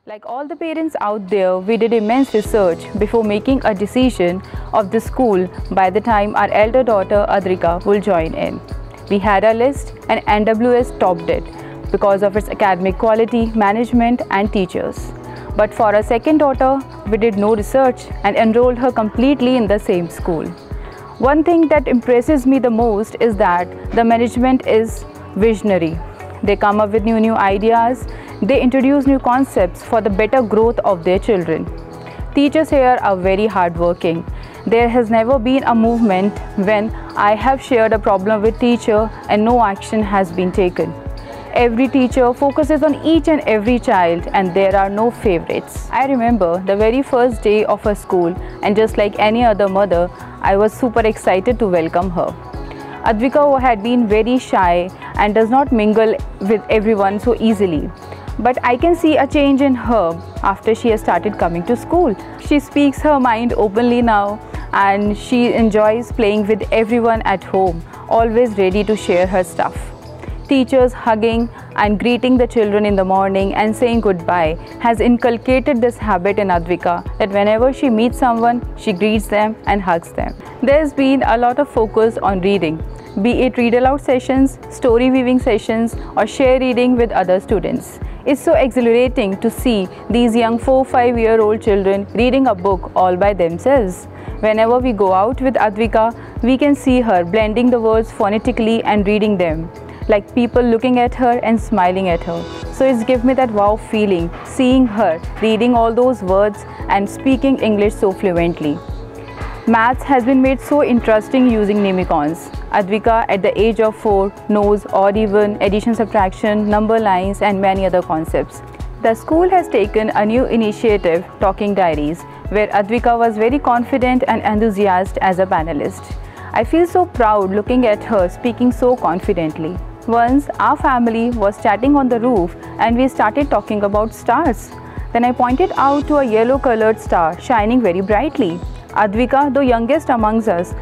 Like all the parents out there, we did immense research before making a decision of the school by the time our elder daughter Adrika will join in. We had a list and NWS topped it because of its academic quality, management and teachers. But for our second daughter, we did no research and enrolled her completely in the same school. One thing that impresses me the most is that the management is visionary. They come up with new ideas. They introduce new concepts for the better growth of their children. Teachers here are very hardworking. There has never been a movement when I have shared a problem with teacher and no action has been taken. Every teacher focuses on each and every child and there are no favorites. I remember the very first day of her school, and just like any other mother, I was super excited to welcome her. Advika had been very shy and does not mingle with everyone so easily. But I can see a change in her after she has started coming to school. She speaks her mind openly now and she enjoys playing with everyone at home, always ready to share her stuff. Teachers hugging and greeting the children in the morning and saying goodbye has inculcated this habit in Advika that whenever she meets someone, she greets them and hugs them. There's been a lot of focus on reading, be it read aloud sessions, story weaving sessions or share reading with other students. It's so exhilarating to see these young 4-5-year-old children reading a book all by themselves. Whenever we go out with Advika, we can see her blending the words phonetically and reading them, like people looking at her and smiling at her. So it's give me that wow feeling, seeing her reading all those words and speaking English so fluently. Maths has been made so interesting using Nemicons. Advika at the age of 4 knows odd even, addition, subtraction, number lines and many other concepts. The school has taken a new initiative, Talking Diaries, where Advika was very confident and enthusiastic as a panelist. I feel so proud looking at her speaking so confidently. Once our family was chatting on the roof and we started talking about stars. Then I pointed out to a yellow colored star shining very brightly. Advika, the youngest amongst us,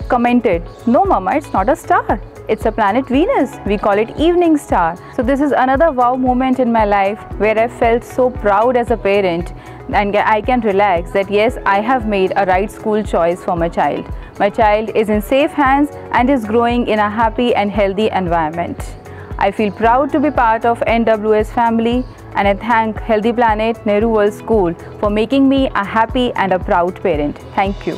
commented, "No mama, it's not a star. It's a planet Venus. We call it evening star." So this is another wow moment in my life where I felt so proud as a parent and I can relax that yes, I have made a right school choice for my child. My child is in safe hands and is growing in a happy and healthy environment. I feel proud to be part of NWS family and I thank Healthy Planet Nehru World School for making me a happy and a proud parent. Thank you.